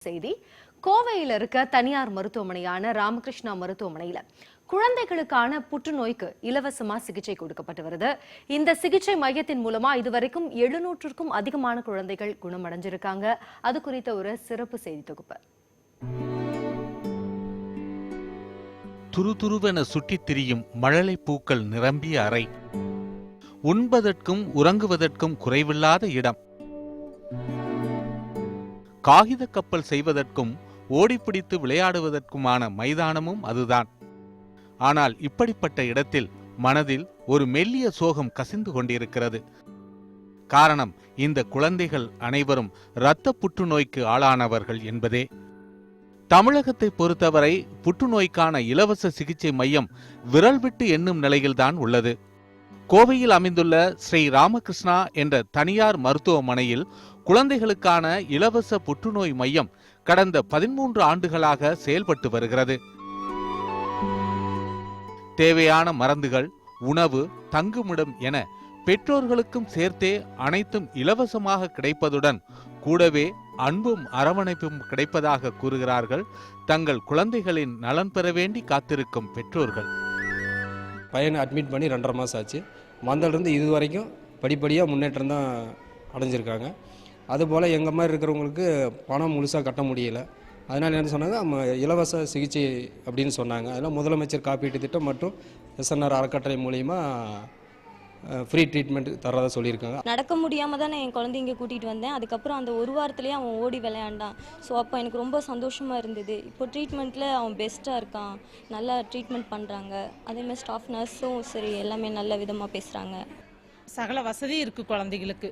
செய்தி கோவையில் இருக்க தனியார் மருத்துவமனையான ராமகிருஷ்ணா மருத்துவமனையில குழந்தைகளுக்கான புற்றுநோய்க்கு இலவசமா சிகிச்சை கொடுக்கப்பட்டு வருது. இந்த சிகிச்சை மையத்தின் மூலமா இதுவரைக்கும் 700க்கும் அதிகமான குழந்தைகள் குணமடைஞ்சிருக்காங்க. அது குறித்த ஒரு சிறப்பு செய்தி தொகுப்பு. துருதுருவென சுற்றித் திரியும் மழலை பூக்கள் நிரம்பிய அறை, உண்பதற்கும் உறங்குவதற்கும் குறைவில்லாத இடம், காகித கப்பல் செய்வதற்கும் ஓடிப்பிடித்து விளையாடுவதற்குமான மைதானமும் அதுதான். ஆனால் இப்படிப்பட்ட இடத்தில் மனதில் ஒரு மெல்லிய சோகம் கசிந்து கொண்டிருக்கிறது. காரணம், இந்த குழந்தைகள் அனைவரும் இரத்த புற்றுநோய்க்கு ஆளானவர்கள் என்பதே. தமிழகத்தை பொறுத்தவரை புற்றுநோய்க்கான இலவச சிகிச்சை மையம் விரல் விட்டு எண்ணும் நிலையில்தான் உள்ளது. கோவையில் அமைந்துள்ள ஸ்ரீ ராமகிருஷ்ணா என்ற தனியார் மருத்துவமனையில் குழந்தைகளுக்கான இலவச புற்றுநோய் மையம் கடந்த 13 ஆண்டுகளாக செயல்பட்டு வருகிறது. தேவையான மருந்துகள், உணவு, தங்குமிடம் என பெற்றோர்களுக்கும் சேர்த்தே அனைத்தும் இலவசமாக கிடைப்பதுடன் கூடவே அன்பும் அரவணைப்பும் கிடைப்பதாக கூறுகிறார்கள் தங்கள் குழந்தைகளின் நலன் பெற வேண்டி காத்திருக்கும் பெற்றோர்கள். பையனை அட்மிட் பண்ணி 2.5 மாதம் ஆச்சு. வந்ததுலேருந்து இது வரைக்கும் படிப்படியாக முன்னேற்றம் தான் அடைஞ்சிருக்காங்க. அதுபோல் எங்கள் மாதிரி இருக்கிறவங்களுக்கு பணம் முழுசாக கட்ட முடியலை. அதனால் என்ன சொன்னாங்க, இலவச சிகிச்சை அப்படின்னு சொன்னாங்க. அதனால் முதலமைச்சர் காப்பீட்டு திட்டம் மற்றும் SNR அறக்கட்டளை மூலிமா ஃப்ரீ ட்ரீட்மெண்ட் தரதா சொல்லியிருக்காங்க. நடக்க முடியாமல் தான் நான் என் குழந்தை இங்கே கூட்டிகிட்டு வந்தேன். அதுக்கப்புறம் அந்த ஒரு வாரத்துலேயே அவன் ஓடி விளையாண்டான். ஸோ அப்போ எனக்கு ரொம்ப சந்தோஷமாக இருந்தது. இப்போ ட்ரீட்மெண்ட்டில் அவன் பெஸ்ட்டாக இருக்கான், நல்லா ட்ரீட்மெண்ட் பண்ணுறாங்க. அதேமாதிரி ஸ்டாஃப் நர்ஸும் சரி எல்லாமே நல்ல விதமாக பேசுகிறாங்க. சகல வசதி இருக்குது குழந்தைகளுக்கு.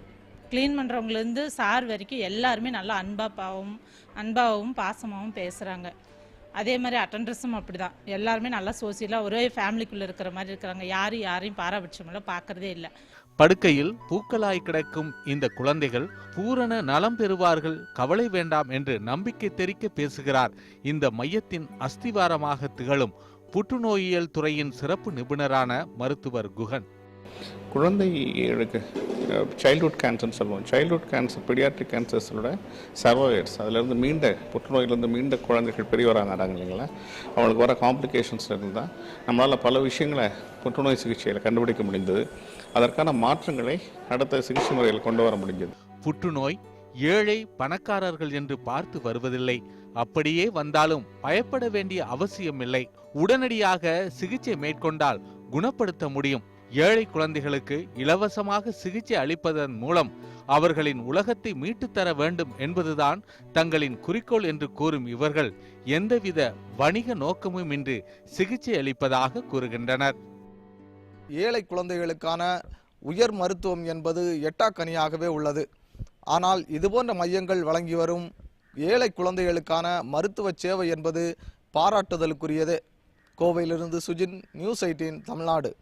க்ளீன் பண்ணுறவங்கலேருந்து சார் வரைக்கும் எல்லாருமே நல்லா அன்பாகவும் பாசமாகவும் பேசுகிறாங்க. அதே மாதிரி அட்டெண்டர்ஸும் அப்படி தான், எல்லாருமே நல்லா சோசியலாக ஒரே ஃபேமிலிக்குள்ளே இருக்கிற மாதிரி இருக்கிறாங்க. யாரையும் பாரபட்சமெல்லாம் பார்க்குறதே இல்லை. படுக்கையில் பூக்களாய் கிடக்கும் இந்த குழந்தைகள் பூரண நலம் பெறுவார்கள், கவலை வேண்டாம் என்று நம்பிக்கை தெரிக்க பேசுகிறார் இந்த மையத்தின் அஸ்திவாரமாக திகழும் புற்றுநோயியல் துறையின் சிறப்பு நிபுணரான மருத்துவர் குகன். குழந்தைகளுக்கு சைல்ட்ஹுட் கேன்சர்னு சொல்லுவோம். சைல்ட்ஹுட் கேன்சர், பீடியாட்ரிக் கேன்சர்ஸோட சர்வைவர்ஸ், அதிலிருந்து புற்றுநோயிலிருந்து மீண்ட குழந்தைகள் பெரியவராக நடாங்க இல்லைங்களா, அவங்களுக்கு வர காம்ப்ளிகேஷன்ஸ் இருந்தால் நம்மளால் பல விஷயங்களை புற்றுநோய் சிகிச்சையில் கண்டுபிடிக்க முடிந்தது. அதற்கான மாற்றங்களை அடுத்த சிகிச்சை முறையில் கொண்டு வர முடிஞ்சது. புற்றுநோய் ஏழை பணக்காரர்கள் என்று பார்த்து வருவதில்லை. அப்படியே வந்தாலும் பயப்பட வேண்டிய அவசியமில்லை. உடனடியாக சிகிச்சை மேற்கொண்டால் குணப்படுத்த முடியும். ஏழை குழந்தைகளுக்கு இலவசமாக சிகிச்சை அளிப்பதன் மூலம் அவர்களின் உலகத்தை மீட்டுத்தர வேண்டும் என்பதுதான் தங்களின் குறிக்கோள் என்று கூறும் இவர்கள் எந்தவித வணிக நோக்கமும் இன்றி சிகிச்சை அளிப்பதாக கூறுகின்றனர். ஏழை குழந்தைகளுக்கான உயர் மருத்துவம் என்பது எட்டாக்கனியாகவே உள்ளது. ஆனால் இதுபோன்ற மையங்கள் வழங்கி வரும் ஏழை குழந்தைகளுக்கான மருத்துவ சேவை என்பது பாராட்டுதலுக்குரியது. கோவையிலிருந்து சுஜின், நியூஸ் 18 தமிழ்நாடு.